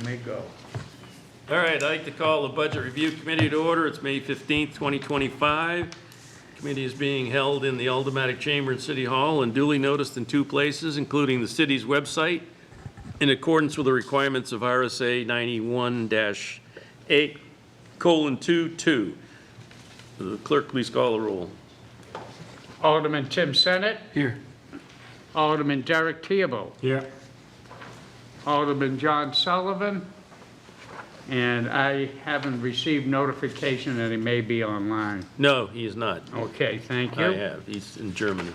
may go. All right, I'd like to call the Budget Review Committee to order. It's May 15th, 2025. Committee is being held in the Aldermatic Chamber in City Hall and duly noticed in 2 places, including the city's website, in accordance with the requirements of RSA 91-8:22. The clerk, please call the roll. Alderman Tim Senate. Here. Alderman Derek Teeble. Here. Alderman John Sullivan. And I haven't received notification that he may be online. No, he is not. Okay, thank you. I have. He's in Germany.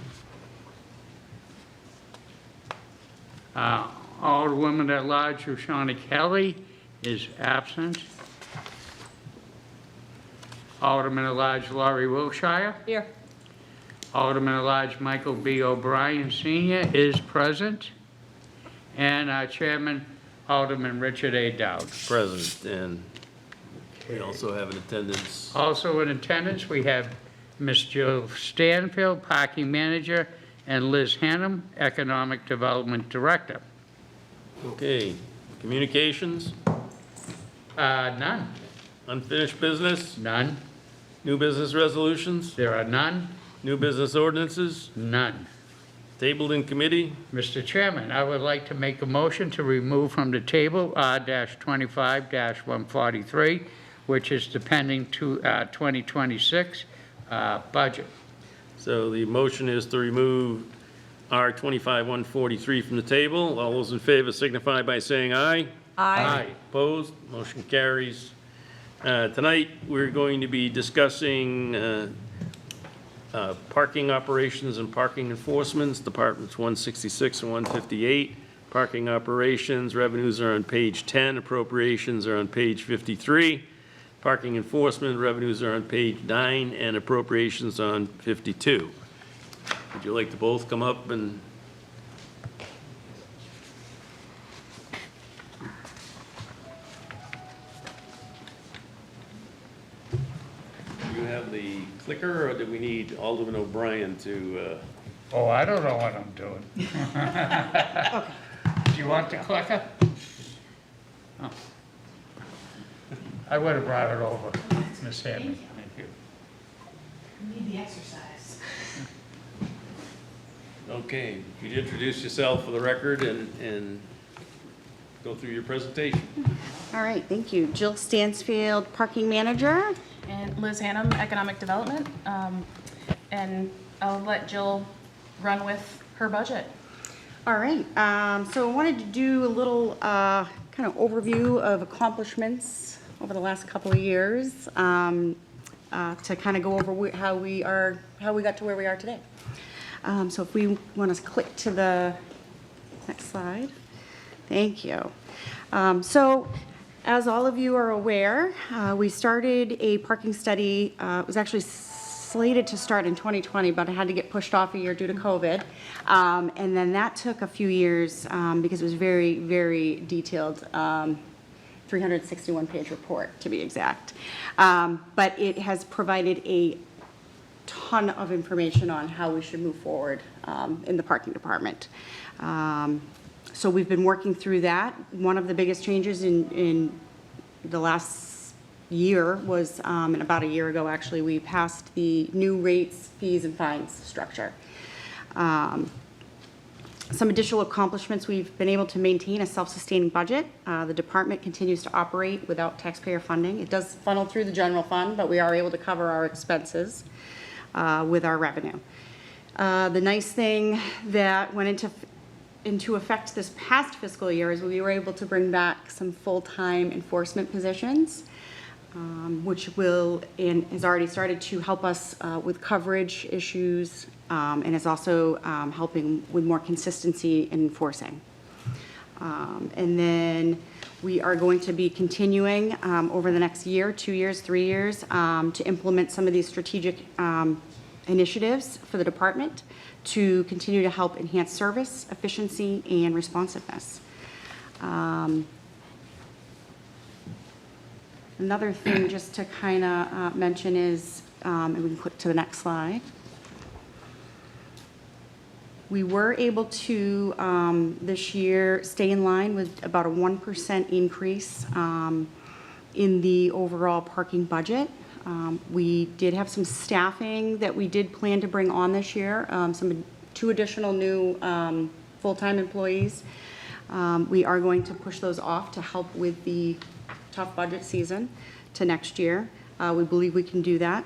Alderwoman at Large Shoshana Kelly is absent. Alderman at Large Laurie Wilshire. Here. Alderman at Large Michael B. O'Brien Sr. is present. And our chairman, Alderman Richard A. Dowd. President, and we also have in attendance. Also in attendance, we have Ms. Jill Stanfield, Parking Manager, and Liz Hannum, Economic Development Director. Okay, communications, None. unfinished business, None. new business resolutions, There are none. new business ordinances, None. tabled in committee. Mr. Chairman, I would like to make a motion to remove from the table R-25-143, which is the pending 2026 budget. So the motion is to remove R 25-143 from the table. All those in favor signify by saying aye. Aye. Opposed? Motion carries. Tonight, we're going to be discussing parking operations and parking enforcements, Departments 166 and 158. Parking operations, revenues are on page 10, appropriations are on page 53. Parking enforcement, revenues are on page 9, and appropriations on 52. Would you like to both come up and? Do you have the clicker, or do we need Alderman O'Brien to? Oh, I don't know what I'm doing. Do you want the clicker? Oh. I would have brought it over, Ms. Hammond. Thank you. Need the exercise. Okay, could you introduce yourself for the record and go through your presentation? All right, thank you. Jill Stansfield, Parking Manager. And Liz Hannum, Economic Development. And I'll let Jill run with her budget. All right, so I wanted to do a little kind of overview of accomplishments over the last couple of years to kind of go over how we got to where we are today. So if we want to click to the next slide. Thank you. So as all of you are aware, we started a parking study. It was actually slated to start in 2020, but it had to get pushed off a year due to COVID. And then that took a few years because it was very, very detailed, 361-page report to be exact. But it has provided a ton of information on how we should move forward in the parking department. So we've been working through that. One of the biggest changes in the last year was, and about a year ago actually, we passed the new rates, fees, and fines structure. Some additional accomplishments: we've been able to maintain a self-sustaining budget. The department continues to operate without taxpayer funding. It does funnel through the general fund, but we are able to cover our expenses with our revenue. The nice thing that went into effect this past fiscal year is we were able to bring back some full-time enforcement positions, which will and has already started to help us with coverage issues and is also helping with more consistency in enforcing. And then we are going to be continuing over the next year, 2 years, 3 years to implement some of these strategic initiatives for the department to continue to help enhance service, efficiency, and responsiveness. Another thing just to kind of mention is, and we can click to the next slide. We were able to, this year, stay in line with about a 1% increase in the overall parking budget. We did have some staffing that we did plan to bring on this year, two additional new full-time employees. We are going to push those off to help with the tough budget season to next year. We believe we can do that.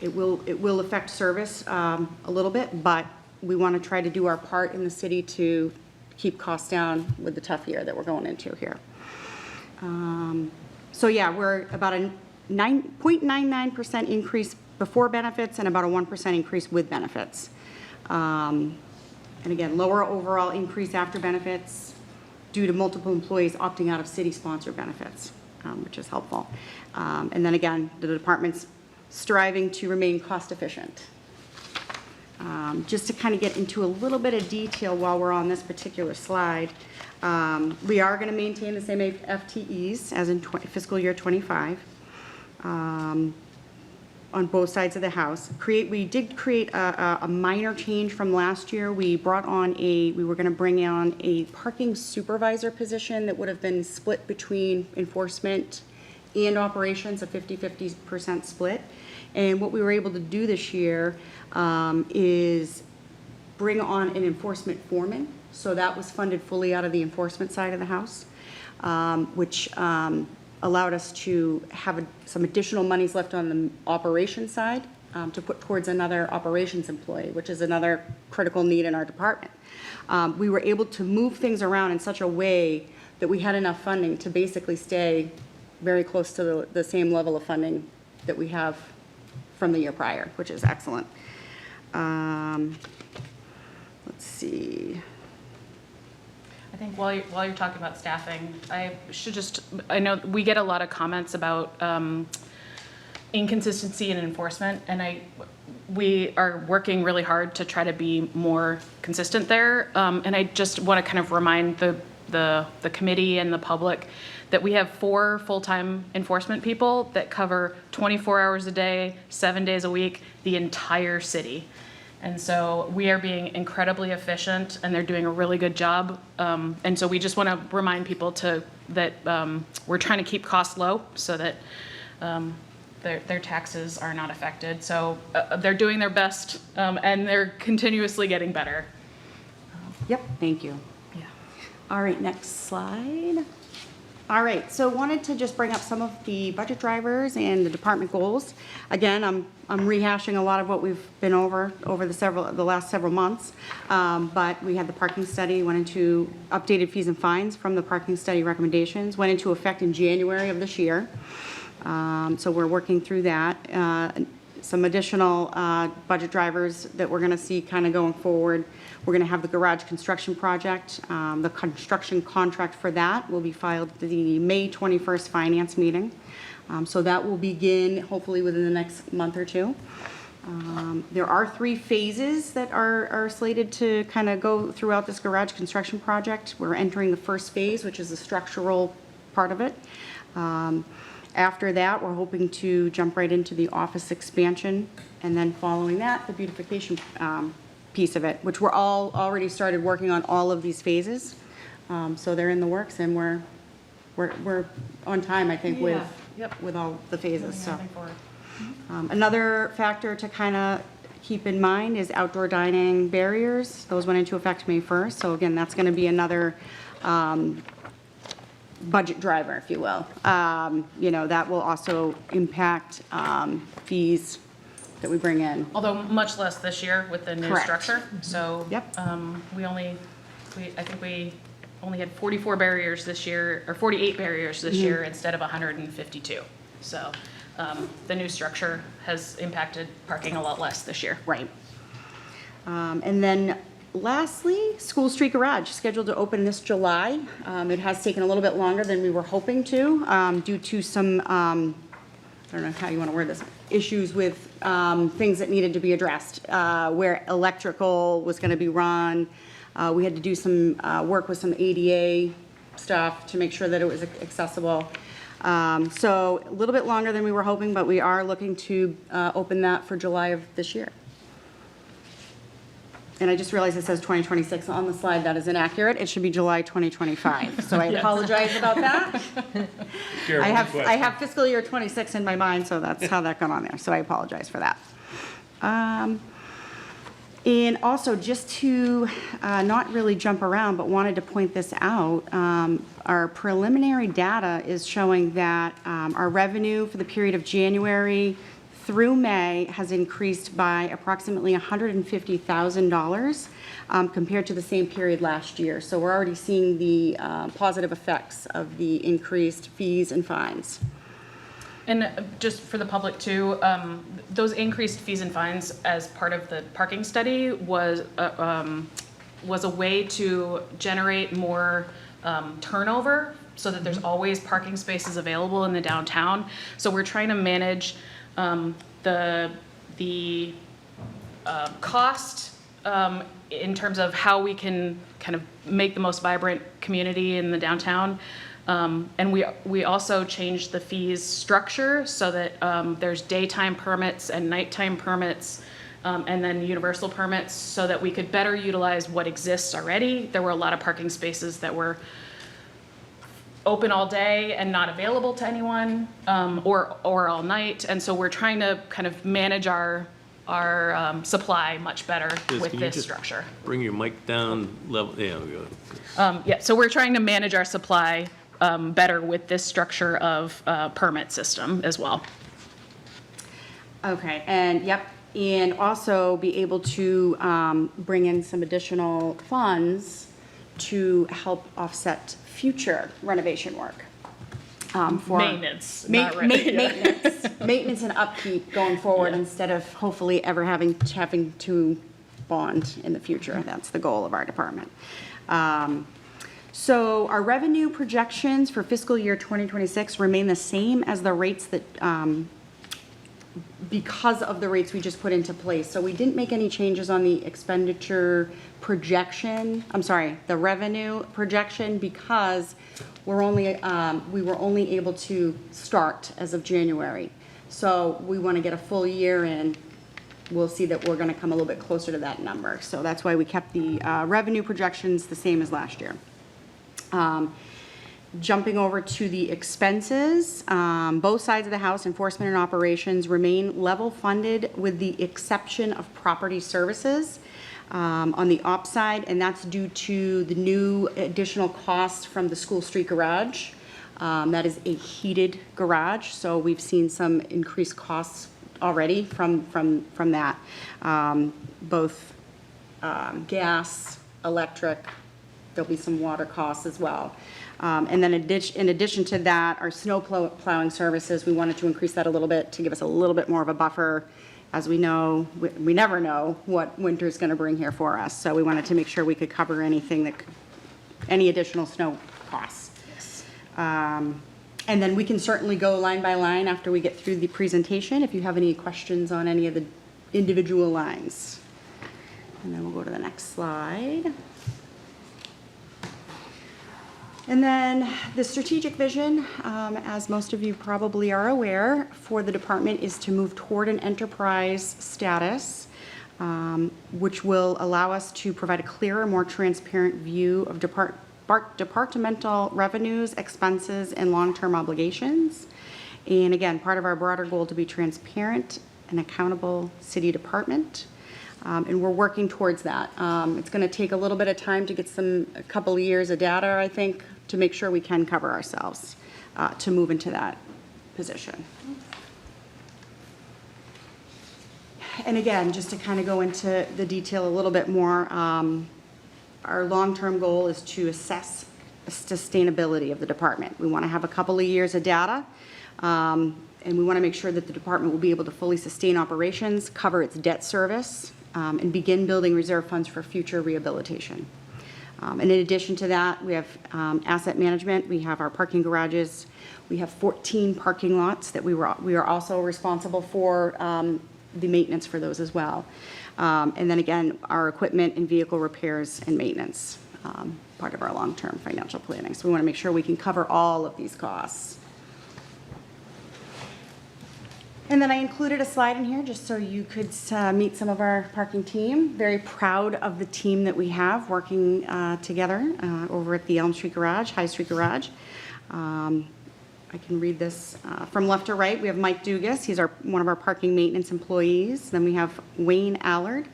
It will affect service a little bit, but we want to try to do our part in the city to keep costs down with the tough year that we're going into here. So yeah, we're about a 0.99% increase before benefits and about a 1% increase with benefits. And again, lower overall increase after benefits due to multiple employees opting out of city-sponsored benefits, which is helpful. And then again, the department's striving to remain cost-efficient. Just to kind of get into a little bit of detail while we're on this particular slide, we are going to maintain the same FTEs as in fiscal year '25 on both sides of the house. We did create a minor change from last year. We were going to bring on a parking supervisor position that would have been split between enforcement and operations, a 50-50% split. And what we were able to do this year is bring on an enforcement foreman. So that was funded fully out of the enforcement side of the house, which allowed us to have some additional monies left on the operations side to put towards another operations employee, which is another critical need in our department. We were able to move things around in such a way that we had enough funding to basically stay very close to the same level of funding that we have from the year prior, which is excellent. Let's see. I think while you're talking about staffing, I know we get a lot of comments about inconsistency in enforcement, and we are working really hard to try to be more consistent there. And I just want to kind of remind the committee and the public that we have 4 full-time enforcement people that cover 24 hours a day, 7 days a week, the entire city. And so we are being incredibly efficient, and they're doing a really good job. And so we just want to remind people that we're trying to keep costs low so that their taxes are not affected. So they're doing their best, and they're continuously getting better. Yep, thank you. Yeah. All right, next slide. All right, so wanted to just bring up some of the budget drivers and the department goals. Again, I'm rehashing a lot of what we've been over the last several months, but we had the parking study, went into updated fees and fines from the parking study recommendations, went into effect in January of this year. So we're working through that. Some additional budget drivers that we're going to see kind of going forward. We're going to have the garage construction project. The construction contract for that will be filed at the May 21st finance meeting. So that will begin hopefully within the next month or two. There are 3 phases that are slated to kind of go throughout this garage construction project. We're entering the first phase, which is the structural part of it. After that, we're hoping to jump right into the office expansion, and then following that, the beautification piece of it, which we're already started working on all of these phases. So they're in the works, and we're on time, I think, with all the phases. So another factor to kind of keep in mind is outdoor dining barriers. Those went into effect May 1st. So again, that's going to be another budget driver, if you will. That will also impact fees that we bring in. Although much less this year with the new Correct. structure. So Yep. I think we only had 44 barriers this year, or 48 barriers this year instead of 152. So the new structure has impacted parking a lot less this year. Right. And then lastly, School Street Garage, scheduled to open this July. It has taken a little bit longer than we were hoping to, due to some, I don't know how you want to word this, issues with things that needed to be addressed, where electrical was going to be run. We had to do some work with some ADA stuff to make sure that it was accessible. So a little bit longer than we were hoping, but we are looking to open that for July of this year. and I just realized it says 2026 on the slide. That is inaccurate. It should be July 2025. So I apologize about that. Carol, I one have question. fiscal year 26 in my mind, so that's how that got on there. So I apologize for that. And also, just to not really jump around, but wanted to point this out, our preliminary data is showing that our revenue for the period of January through May has increased by approximately $150,000 compared to the same period last year. So we're already seeing the positive effects of the increased fees and fines. And just for the public too, those increased fees and fines as part of the parking study was a way to generate more turnover so that there's always parking spaces available in the downtown. So we're trying to manage the cost in terms of how we can kind of make the most vibrant community in the downtown. And we also changed the fees structure so that there's daytime permits and nighttime permits, and then universal permits, so that we could better utilize what exists already. There were a lot of parking spaces that were open all day and not available to anyone, or all night. And so we're trying to kind of manage our supply much better Liz, with can you this just structure. Bring your mic down level, there we go. Yeah, so we're trying to manage our supply better with this structure of permit system as well. Okay, and yep, and also be able to bring in some additional funds to help offset future renovation work. For Maintenance, not renovation. Maintenance and upkeep going forward, instead of hopefully ever having to bond in the future. That's the goal of our department. So our revenue projections for fiscal year 2026 remain the same as the rates that, because of the rates we just put into place. So we didn't make any changes on the expenditure projection, the revenue projection, because we were only able to start as of January. So we want to get a full year in. We'll see that we're going to come a little bit closer to that number. So that's why we kept the revenue projections the same as last year. Jumping over to the expenses, both sides of the house, enforcement and operations, remain level funded with the exception of property services on the op side, and that's due to the new additional cost from the School Street Garage. That is a heated garage, so we've seen some increased costs already from that, both gas, electric. There'll be some water costs as well. And then in addition to that, our snow plowing services, we wanted to increase that a little bit to give us a little bit more of a buffer. As we know, we never know what winter's going to bring here for us. So we wanted to make sure we could cover anything any additional snow costs. Yes. And then we can certainly go line by line after we get through the presentation if you have any questions on any of the individual lines. And then we'll go to the next slide. And then the strategic vision, as most of you probably are aware, for the department is to move toward an enterprise status, which will allow us to provide a clearer, more transparent view of departmental revenues, expenses, and long-term obligations. And again, part of our broader goal to be transparent and accountable city department. And we're working towards that. It's going to take a little bit of time to get a couple of years of data, I think, to make sure we can cover ourselves to move into that position. And again, just to kind of go into the detail a little bit more, our long-term goal is to assess the sustainability of the department. We want to have a couple of years of data, and we want to make sure that the department will be able to fully sustain operations, cover its debt service, and begin building reserve funds for future rehabilitation. And in addition to that, we have asset management. We have our parking garages. We have 14 parking lots that we are also responsible for the maintenance for those as well. And then again, our equipment and vehicle repairs and maintenance, part of our long-term financial planning. So we want to make sure we can cover all of these costs. And then I included a slide in here just so you could meet some of our parking team. Very proud of the team that we have working together over at the Elm Street Garage, High Street Garage. I can read this from left to right. We have Mike Dugas. He's one of our parking maintenance employees. Then we have Wayne Allard,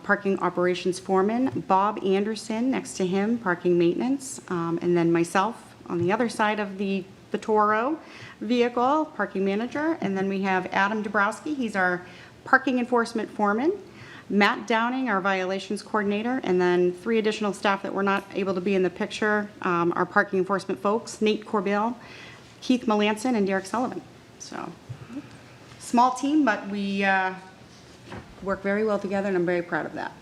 parking operations foreman. Bob Anderson next to him, parking maintenance. And then myself on the other side of the Toro vehicle, parking manager. And then we have Adam Dabrowski. He's our parking enforcement foreman. Matt Downing, our violations coordinator, and then 3 additional staff that were not able to be in the picture, our parking enforcement folks, Nate Corbell, Keith Melanson, and Derek Sullivan. So, small team, but we work very well together, and I'm very proud of that.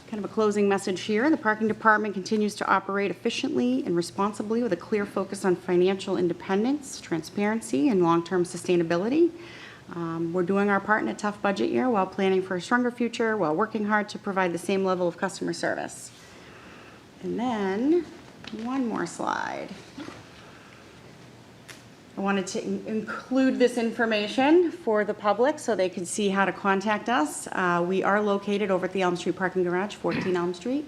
Kind of a closing message here. The parking department continues to operate efficiently and responsibly with a clear focus on financial independence, transparency, and long-term sustainability. We're doing our part in a tough budget year while planning for a stronger future, while working hard to provide the same level of customer service. And then, one more slide. I wanted to include this information for the public so they could see how to contact us. We are located over at the Elm Street Parking Garage, 14 Elm Street.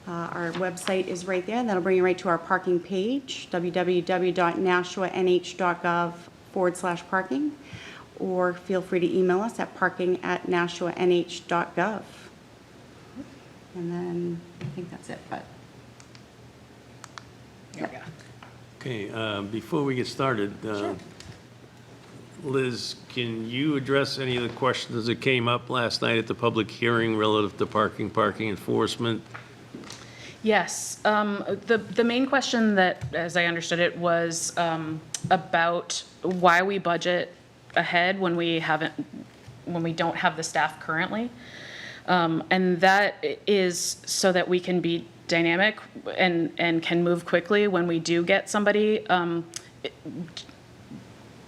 Our website is right there. That'll bring you right to our parking page, www.nashuanh.gov/parking. Or feel free to email us at parking@nashuanh.gov. And then I think that's it, but. Yep. Okay, before we get started, Sure. Liz, can you address any of the questions that came up last night at the public hearing relative to parking enforcement? Yes, the main question that, as I understood it, was about why we budget ahead when we don't have the staff currently. And that is so that we can be dynamic and can move quickly when we do get somebody.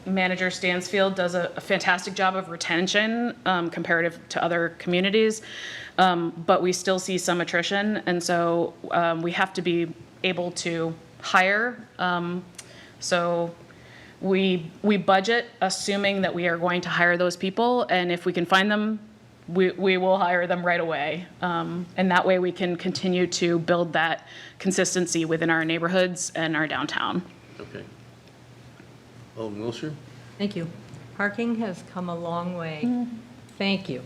Manager Stansfield does a fantastic job of retention comparative to other communities, but we still see some attrition, and so we have to be able to hire. So we budget assuming that we are going to hire those people, and if we can find them, we will hire them right away. And that way we can continue to build that consistency within our neighborhoods and our downtown. Okay. Alderman Wilshire? Thank you. Parking has come a long way. Thank you.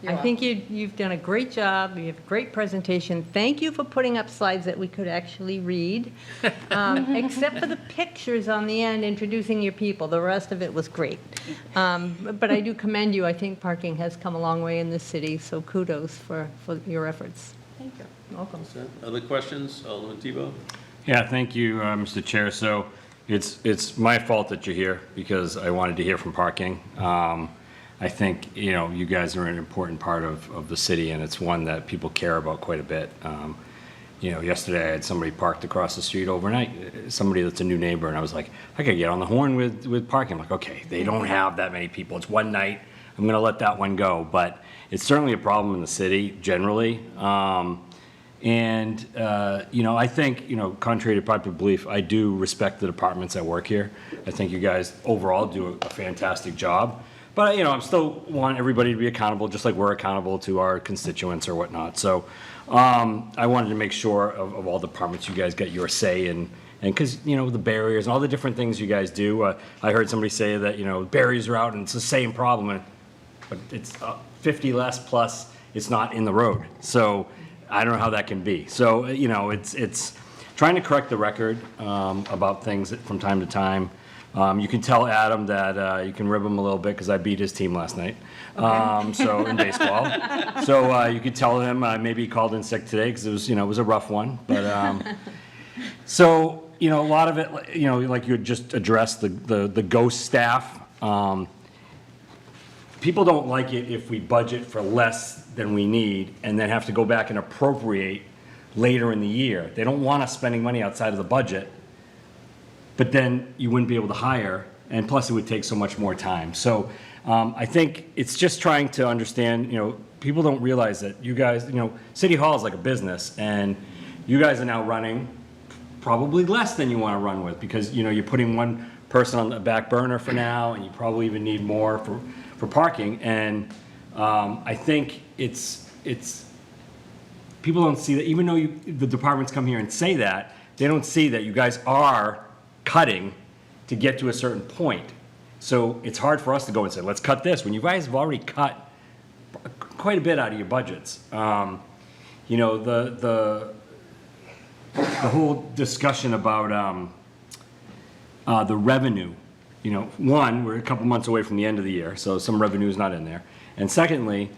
You're I think you've done a great job. You have a great presentation. Thank you for putting up slides that we could actually read, except for the pictures on the end introducing your people. The rest of it was great. But I do commend you. I think parking has come a long way in this city, so kudos for your efforts. Thank you. Welcome. Other questions? Alderman Tebow? Yeah, thank you, Mr. Chair. So it's my fault that you're here because I wanted to hear from parking. I think, you guys are an important part of the city, and it's one that people care about quite a bit. Yesterday I had somebody parked across the street overnight, somebody that's a new neighbor, and I was like, I gotta get on the horn with parking. I'm like, okay, they don't have that many people. It's one night. I'm gonna let that one go. But it's certainly a problem in the city generally. I think, contrary to popular belief, I do respect the departments that work here. I think you guys overall do a fantastic job. But, I still want everybody to be accountable, just like we're accountable to our constituents or whatnot. So I wanted to make sure of all departments, you guys get your say and because, the barriers and all the different things you guys do. I heard somebody say that, barriers are out and it's the same problem, but it's 50 less plus it's not in the road. So I don't know how that can be. So, it's trying to correct the record about things from time to time. You can tell Adam that you can rib him a little bit because I beat his team last night. So in baseball, so you could tell him maybe he called in sick today because it was a rough one. But so a lot of it, like you had just addressed the ghost staff. People don't like it if we budget for less than we need and then have to go back and appropriate later in the year. They don't want us spending money outside of the budget. But then you wouldn't be able to hire, and plus it would take so much more time. So I think it's just trying to understand, people don't realize that you guys, City Hall is like a business, and you guys are now running probably less than you want to run with because, you're putting one person on the back burner for now, and you probably even need more for parking. And I think it's people don't see that, even though the departments come here and say that, they don't see that you guys are cutting to get to a certain point. So it's hard for us to go and say, let's cut this, when you guys have already cut quite a bit out of your budgets. You know, the whole discussion about the revenue, you know, one, we're a couple months away from the end of the year, so some revenue is not in there. And secondly,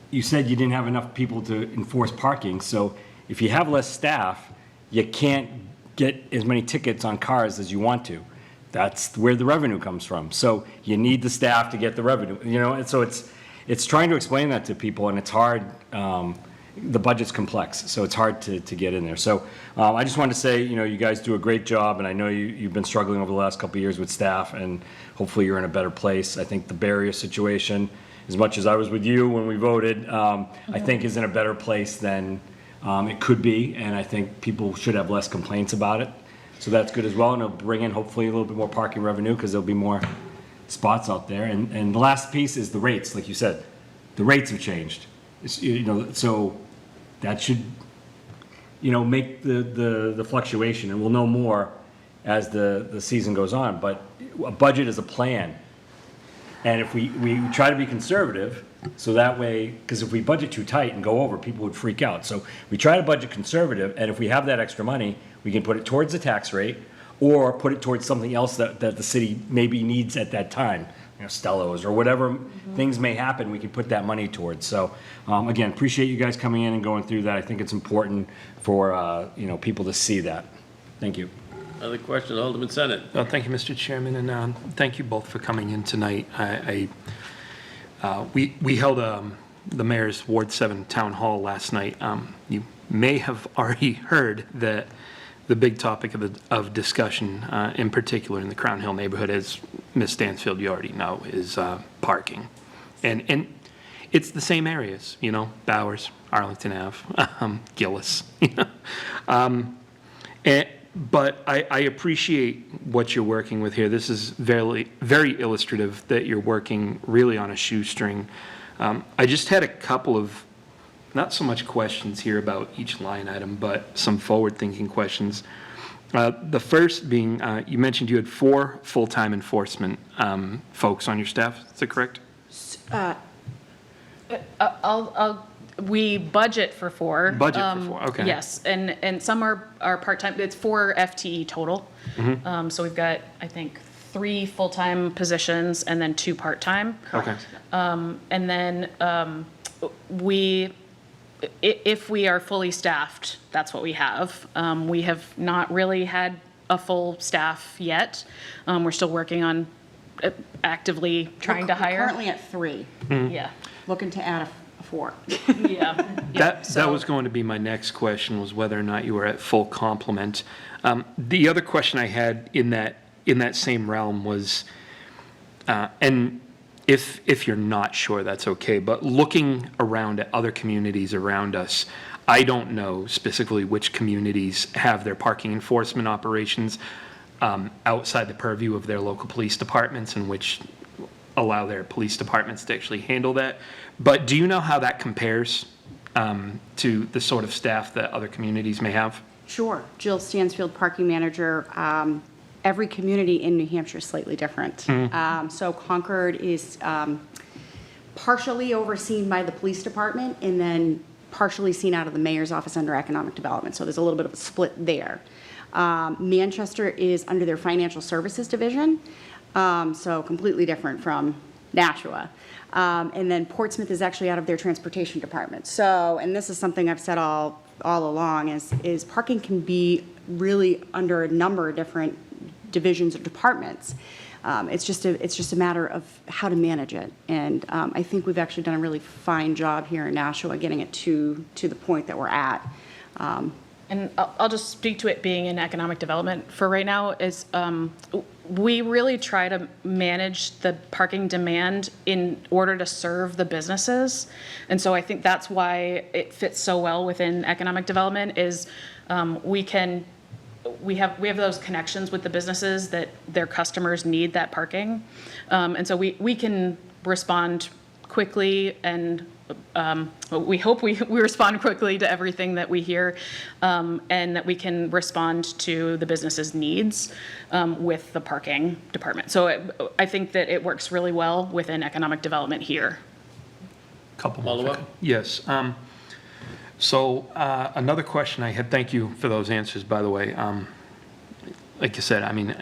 you said you didn't have enough people to enforce parking, so if you have less staff, you can't get as many tickets on cars as you want to. That's where the revenue comes from. So you need the staff to get the revenue, you know, and so it's trying to explain that to people, and it's hard. The budget's complex, so it's hard to get in there. So I just wanted to say, you know, you guys do a great job, and I know you've been struggling over the last couple of years with staff, and hopefully you're in a better place. I think the barrier situation, as much as I was with you when we voted, I think is in a better place than it could be, and I think people should have less complaints about it. So that's good as well, and it'll bring in hopefully a little bit more parking revenue, because there'll be more spots out there. And the last piece is the rates, like you said. The rates have changed. You know, so that should, you know, make the fluctuation, and we'll know more as the season goes on. But a budget is a plan. And if we try to be conservative, so that way, because if we budget too tight and go over, people would freak out. So we try to budget conservative, and if we have that extra money, we can put it towards the tax rate, or put it towards something else that the city maybe needs at that time. You know, Stellos or whatever things may happen, we can put that money towards. So again, appreciate you guys coming in and going through that. I think it's important for you know, people to see that. Thank you. Other questions, Alderman Senate? Well, thank you, Mr. Chairman, and thank you both for coming in tonight. We held the Mayor's Ward 7 Town Hall last night. You may have already heard that the big topic of discussion, in particular in the Crown Hill neighborhood, as Ms. Stansfield, you already know, is parking. And it's the same areas, you know, Bowers, Arlington Ave, Gillis, you know. But I appreciate what you're working with here. This is very, very illustrative that you're working really on a shoestring. I just had a couple of, not so much questions here about each line item, but some forward-thinking questions. The first being, you mentioned you had 4 full-time enforcement folks on your staff. Is that correct? We budget for 4. Budget for 4, okay. Yes, and some are part-time. It's 4 FTE total. So we've got, I think, 3 full-time positions and then 2 part-time. Okay. And then if we are fully staffed, that's what we have. We have not really had a full staff yet. We're still working on actively trying to We're hire. currently at 3, Yeah, looking to add a 4. yeah. That was going to be my next question, was whether or not you were at full complement. The other question I had in that same realm was, and if you're not sure, that's okay, but looking around at other communities around us, I don't know specifically which communities have their parking enforcement operations outside the purview of their local police departments, and which allow their police departments to actually handle that. But do you know how that compares to the sort of staff that other communities may have? Sure. Jill Stansfield, parking manager. Every community in New Hampshire is slightly different. So Concord is partially overseen by the police department, and then partially seen out of the mayor's office under economic development. So there's a little bit of a split there. Manchester is under their financial services division, so completely different from Nashua. And then Portsmouth is actually out of their transportation department. So, and this is something I've said all along, is parking can be really under a number of different divisions or departments. It's just a matter of how to manage it. And I think we've actually done a really fine job here in Nashua getting it to the point that we're at. And I'll just speak to it being in economic development for right now, is we really try to manage the parking demand in order to serve the businesses. And so I think that's why it fits so well within economic development, is we can we have those connections with the businesses that their customers need that parking. And so we can respond quickly, and we hope we respond quickly to everything that we hear, and that we can respond to the business's needs with the parking department. So I think that it works really well within economic development here. Couple more. Follow up? Yes. So another question I had, thank you for those answers, by the way. Like I said, I mean,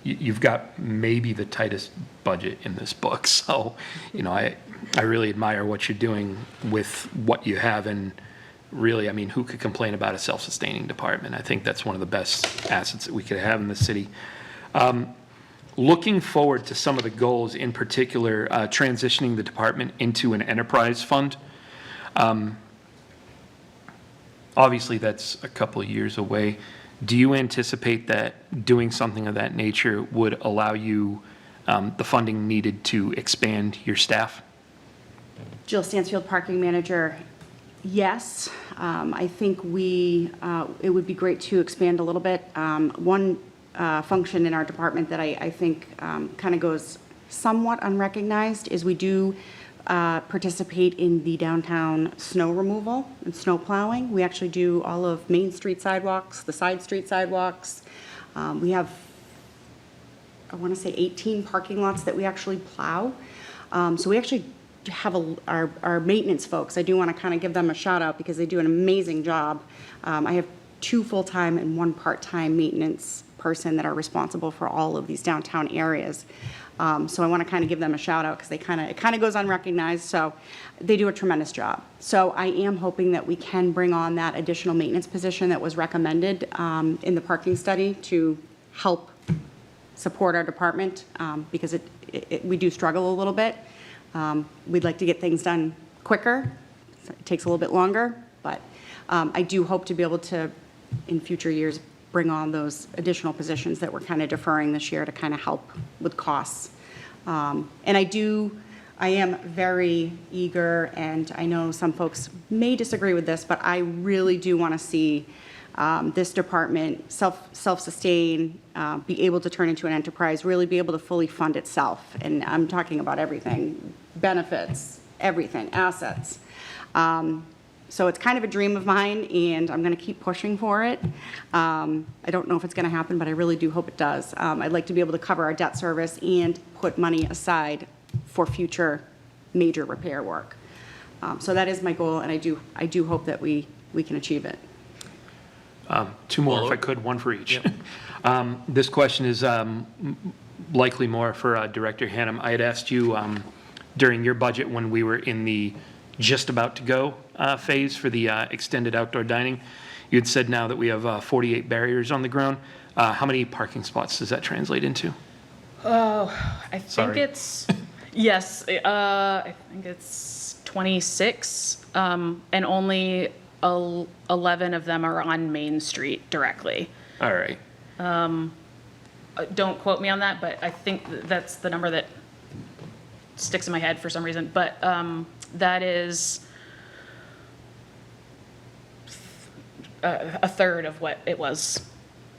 you've got maybe the tightest budget in this book. So, you know, I really admire what you're doing with what you have. And really, I mean, who could complain about a self-sustaining department? I think that's one of the best assets that we could have in the city. Looking forward to some of the goals, in particular, transitioning the department into an enterprise fund. Obviously, that's a couple of years away. Do you anticipate that doing something of that nature would allow you the funding needed to expand your staff? Jill Stansfield, Parking Manager. Yes, I think it would be great to expand a little bit. One function in our department that I think kind of goes somewhat unrecognized is we do participate in the downtown snow removal and snow plowing. We actually do all of Main Street sidewalks, the side street sidewalks. We have, I want to say 18 parking lots that we actually plow. So we actually have our maintenance folks. I do want to kind of give them a shout out because they do an amazing job. I have 2 full-time and 1 part-time maintenance person that are responsible for all of these downtown areas. So I want to kind of give them a shout out because it kind of goes unrecognized. So they do a tremendous job. So I am hoping that we can bring on that additional maintenance position that was recommended in the parking study to help support our department because we do struggle a little bit. We'd like to get things done quicker. It takes a little bit longer, but I do hope to be able to, in future years, bring on those additional positions that we're kind of deferring this year to kind of help with costs. And I am very eager, and I know some folks may disagree with this, but I really do want to see this department self-sustain, be able to turn into an enterprise, really be able to fully fund itself. And I'm talking about everything, benefits, everything, assets. So it's kind of a dream of mine, and I'm going to keep pushing for it. I don't know if it's going to happen, but I really do hope it does. I'd like to be able to cover our debt service and put money aside for future major repair work. So that is my goal, and I do hope that we can achieve it. 2 more, if I could, 1 for each. This question is likely more for Director Hannum. I had asked you during your budget when we were in the just about to go phase for the extended outdoor dining. You had said now that we have 48 barriers on the ground. How many parking spots does that translate into? Oh, I think Sorry. it's, yes, I think it's 26, and only 11 of them are on Main Street directly. All right. Don't quote me on that, but I think that's the number that sticks in my head for some reason. But that is a third of what it was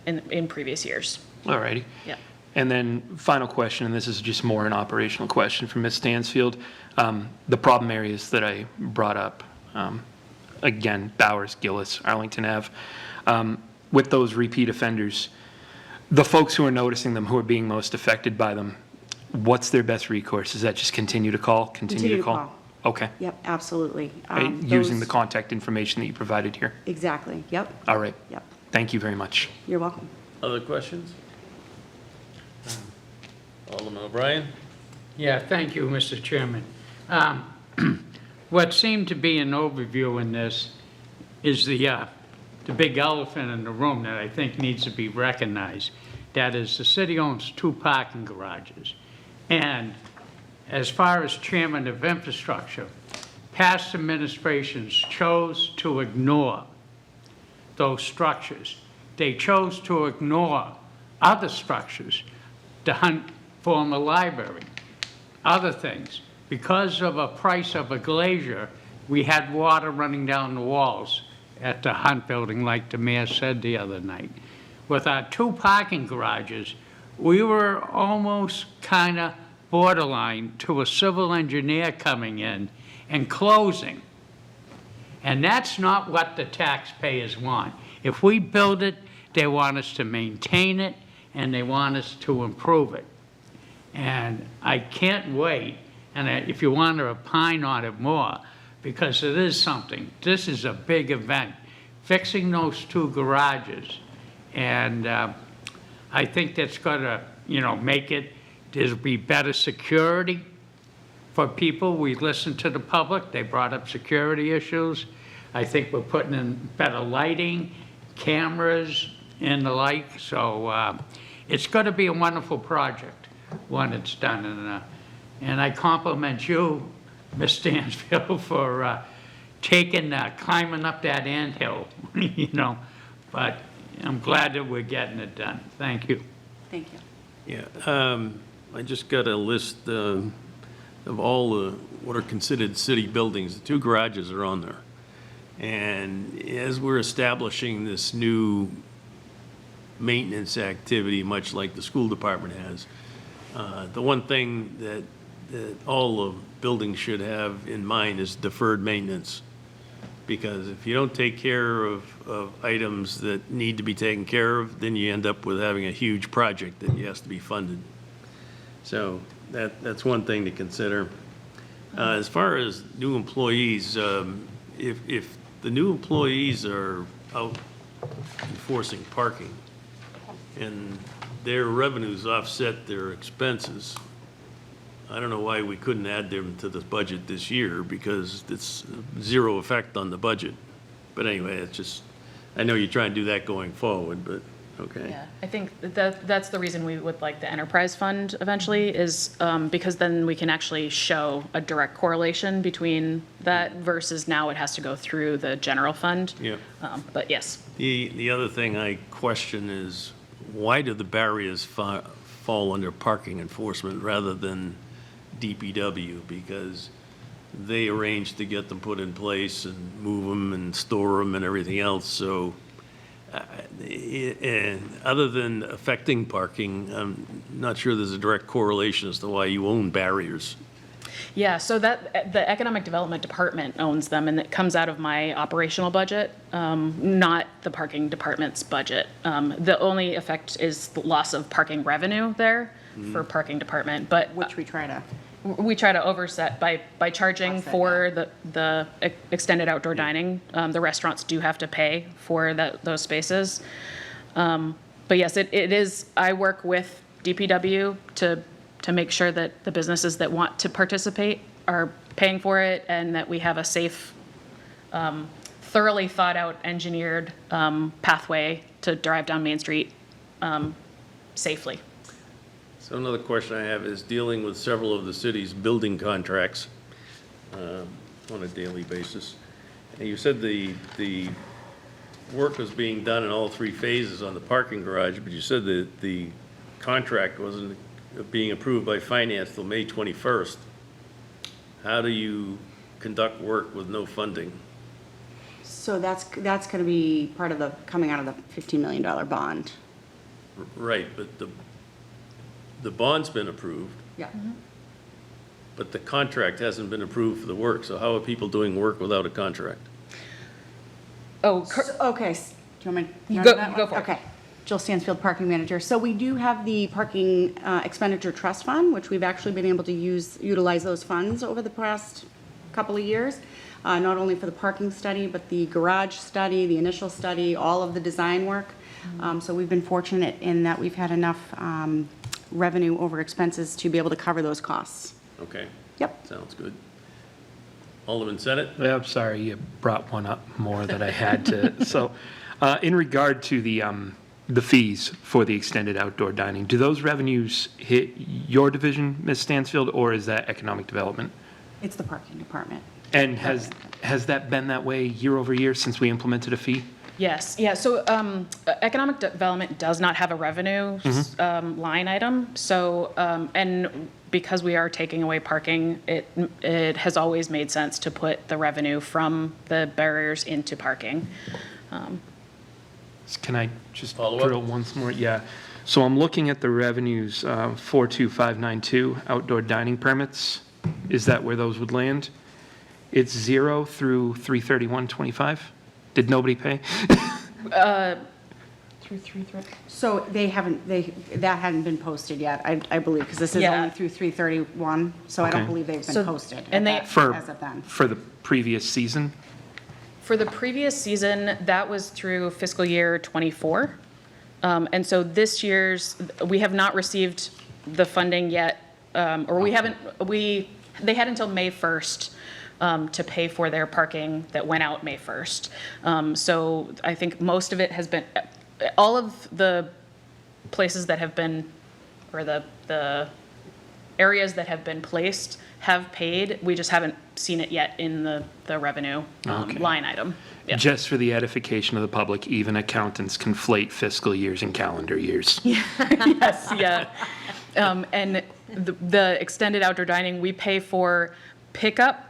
in previous years. All righty. Yeah. And then final question, and this is just more an operational question from Ms. Stansfield. The problem areas that I brought up, again, Bowers, Gillis, Arlington Ave, with those repeat offenders, the folks who are noticing them, who are being most affected by them, what's their best recourse? Is that just continue to call? Continue to call. Okay. Yep, absolutely. Right, using the Those- contact information that you provided here. Exactly, yep, All right. yep. Thank you very much. You're welcome. Other questions? Alderman O'Brien? Yeah, thank you, Mr. Chairman. What seemed to be an overview in this is the big elephant in the room that I think needs to be recognized. That is, the city owns 2 parking garages. And as far as chairman of infrastructure, past administrations chose to ignore those structures. They chose to ignore other structures to hunt form a library, other things. Because of a price of a glacier, we had water running down the walls at the Hunt Building, like the mayor said the other night. with our 2 parking garages, we were almost kind of borderline to a civil engineer coming in and closing. And that's not what the taxpayers want. If we build it, they want us to maintain it, and they want us to improve it. And I can't wait, and if you want to opine on it more, because it is something. This is a big event, fixing those 2 garages. And I think that's gonna, make it, there'll be better security for people. We listened to the public, they brought up security issues. I think we're putting in better lighting, cameras, and the like. So it's gonna be a wonderful project when it's done. And I compliment you, Ms. Stansfield, for climbing up that anthill, But I'm glad that we're getting it done. Thank you. Thank you. Yeah, I just got a list of all the, what are considered city buildings. The 2 garages are on there. And as we're establishing this new maintenance activity, much like the school department has, the one thing that all of buildings should have in mind is deferred maintenance. Because if you don't take care of items that need to be taken care of, then you end up with having a huge project that has to be funded. So that's one thing to consider. As far as new employees, if the new employees are out enforcing parking and their revenues offset their expenses, I don't know why we couldn't add them to the budget this year, because it's 0 effect on the budget. But anyway, it's just, I know you're trying to do that going forward, but, okay. Yeah, I think that's the reason we would like the enterprise fund eventually, is because then we can actually show a direct correlation between that versus now it has to go through the general fund. Yeah. But yes. The other thing I question is, why do the barriers fall under parking enforcement rather than DPW? Because they arrange to get them put in place and move them and store them and everything else. So, and other than affecting parking, I'm not sure there's a direct correlation as to why you own barriers. Yeah, so that the Economic Development Department owns them, and it comes out of my operational budget, not the parking department's budget. The only effect is the loss of parking revenue there for parking department, but Which we try to, we try to overset by charging Offset, for the extended outdoor dining. The restaurants do have to pay for those spaces. But yes, it is, I work with DPW to make sure that the businesses that want to participate are paying for it, and that we have a safe, thoroughly thought out, engineered pathway to drive down Main Street safely. So another question I have is dealing with several of the city's building contracts on a daily basis. And you said the work was being done in all 3 phases on the parking garage, but you said that the contract wasn't being approved by finance till May 21st. How do you conduct work with no funding? so that's going to be part of the, coming out of the $15 million bond. Right, but the bond's been approved, Yeah. but the contract hasn't been approved for the work. So how are people doing work without a contract? Oh, Okay, do you want me to Go- handle that go one? for it. Okay. Jill Stansfield, Parking Manager. So we do have the Parking Expenditure Trust Fund, which we've actually been able to utilize those funds over the past couple of years, not only for the parking study, but the garage study, the initial study, all of the design work. So we've been fortunate in that we've had enough revenue over expenses to be able to cover those costs. Okay. Yep. Sounds good. Alderman Senate? Yeah, I'm sorry, you brought one up more that I had to. So, in regard to the fees for the extended outdoor dining, do those revenues hit your division, Ms. Stansfield, or is that economic development? It's the parking department. And has that been that way year over year since we implemented a fee? yes, yeah, so economic development does not have a revenue line item, so, and because we are taking away parking, it has always made sense to put the revenue from the barriers into parking. Can I just Follow up? drill once more? Yeah. So I'm looking at the revenues, 42592, outdoor dining permits. Is that where those would land? It's 0 through 33125? Did nobody pay? So they haven't, that hadn't been posted yet, I believe, because this is Yeah. only through 3/31, so I don't Okay. believe they've So- been posted and they- as of then. For the previous season? For the previous season, that was through fiscal year '24. And so this year's, we have not received the funding yet, or we haven't, they had until May 1st to pay for their parking that went out May 1st. So I think most of it has been, all of the places that have been, or the areas that have been placed have paid. We just haven't seen it yet in the revenue Okay. line item. Yeah. Just for the edification of the public, even accountants conflate fiscal years and calendar years. Yes, yeah. And the extended outdoor dining, we pay for pickup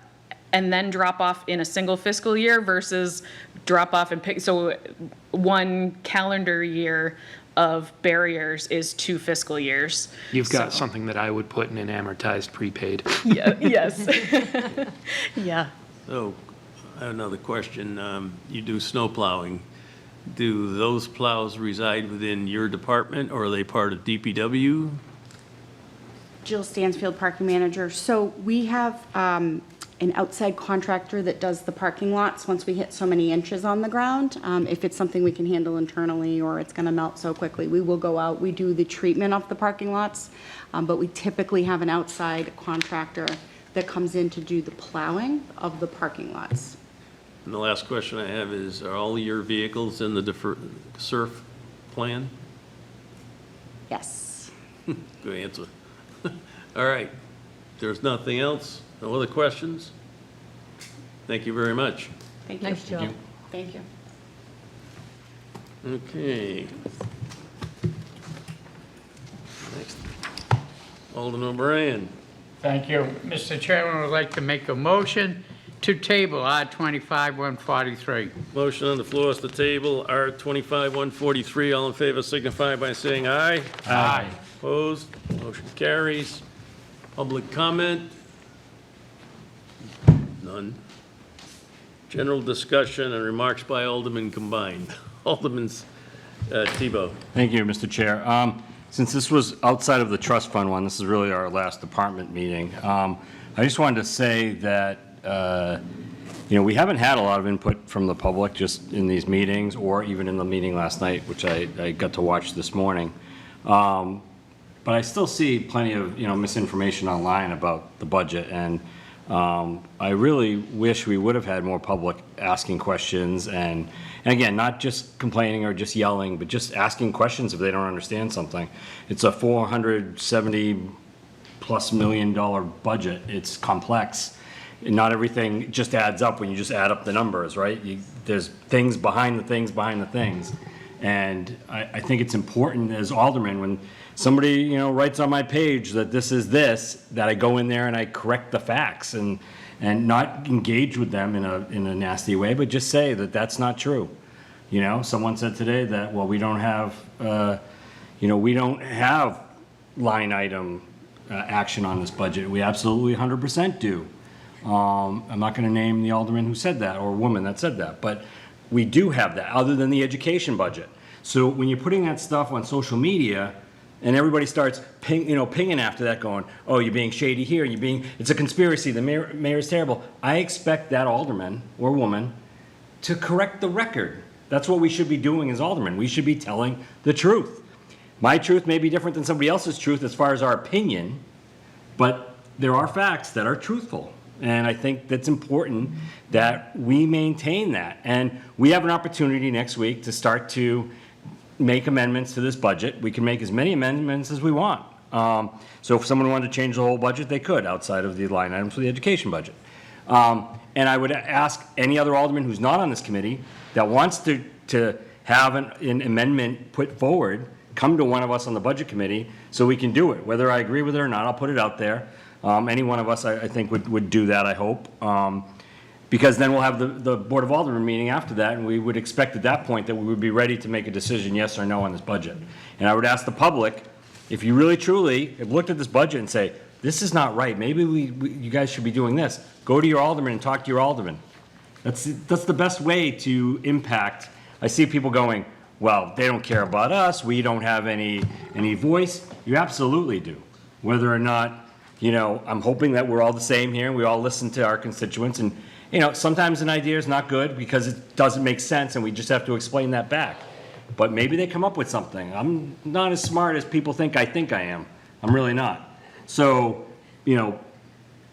and then drop off in a single fiscal year versus drop off and pick. So one calendar year of barriers is 2 fiscal years. You've got So- something that I would put in an amortized prepaid. Yeah, yes. Yeah. So, I have another question. You do snow plowing. Do those plows reside within your department, or are they part of DPW? Jill Stansfield, parking manager. So we have an outside contractor that does the parking lots once we hit so many inches on the ground. If it's something we can handle internally or it's going to melt so quickly, we will go out. We do the treatment of the parking lots, but we typically have an outside contractor that comes in to do the plowing of the parking lots. And the last question I have is, are all your vehicles in the surf plan? Yes. Good answer. All right. There's nothing else? No other questions? Thank you very much. Thank you. Nice job. Thank you. Okay. Next. Alderman O'Brien. Thank you. Mr. Chairman, I would like to make a motion to table R-25-143. Motion on the floor is to table R-25-143. All in favor signify by saying aye. Aye. Opposed? Motion carries. Public comment? None. General discussion and remarks by Alderman combined. Alderman Tebow. Thank you, Mr. Chair. Since this was outside of the trust fund one, this is really our last department meeting. I just wanted to say that, we haven't had a lot of input from the public just in these meetings or even in the meeting last night, which I got to watch this morning. But I still see plenty of, misinformation online about the budget, and I really wish we would have had more public asking questions, and again, not just complaining or just yelling, but just asking questions if they don't understand something. It's a $470+ million budget. It's complex. And not everything just adds up when you just add up the numbers, right? There's things behind the things behind the things. And I think it's important as alderman, when somebody, writes on my page that this is this, that I go in there and I correct the facts and not engage with them in a nasty way, but just say that that's not true. Someone said today that, well, we don't have line item action on this budget. We absolutely 100% do. I'm not going to name the alderman who said that or woman that said that, but we do have that, other than the education budget. So when you're putting that stuff on social media and everybody starts pinging after that, going, oh, you're being shady here, it's a conspiracy, the mayor's terrible. I expect that alderman or woman to correct the record. That's what we should be doing as aldermen. We should be telling the truth. My truth may be different than somebody else's truth as far as our opinion, but there are facts that are truthful. And I think that's important that we maintain that. And we have an opportunity next week to start to make amendments to this budget. We can make as many amendments as we want. So if someone wanted to change the whole budget, they could, outside of the line items for the education budget. And I would ask any other alderman who's not on this committee that wants to have an amendment put forward, come to one of us on the budget committee so we can do it. Whether I agree with it or not, I'll put it out there. Any one of us, I think, would do that, I hope. because then we'll have the Board of Aldermen meeting after that, and we would expect at that point that we would be ready to make a decision, yes or no, on this budget. And I would ask the public, if you really truly have looked at this budget and say, this is not right, maybe you guys should be doing this, go to your alderman and talk to your alderman. That's the best way to impact. I see people going, well, they don't care about us, we don't have any voice. You absolutely do. Whether or not, I'm hoping that we're all the same here and we all listen to our constituents. And, sometimes an idea is not good because it doesn't make sense and we just have to explain that back. But maybe they come up with something. I'm not as smart as people think I am. I'm really not. So,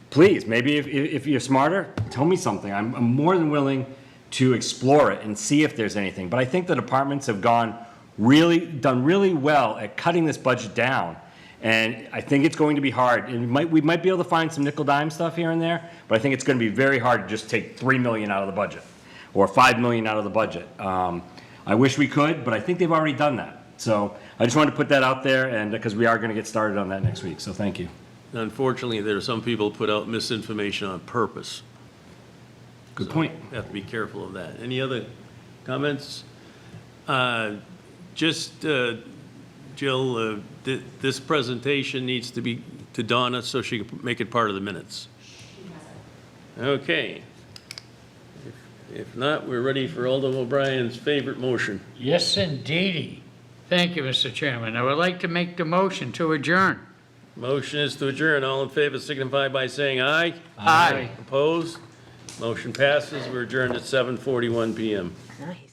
please, maybe if you're smarter, tell me something. I'm more than willing to explore it and see if there's anything. But I think the departments have done really well at cutting this budget down. And I think it's going to be hard. And we might be able to find some nickel dime stuff here and there, but I think it's going to be very hard to just take $3 million out of the budget or $5 million out of the budget. I wish we could, but I think they've already done that. So I just wanted to put that out there, and because we are going to get started on that next week. So thank you. Unfortunately, there are some people who put out misinformation on purpose. Good point. You have to be careful of that. Any other comments? Jill, this presentation needs to be to Donna so she can make it part of the minutes. Okay. If not, we're ready for Alderman O'Brien's favorite motion. Yes, indeedy. Thank you, Mr. Chairman. I would like to make the motion to adjourn. Motion is to adjourn. All in favor signify by saying aye. Aye. Opposed? Motion passes. We're adjourned at 7:41 PM. Nice.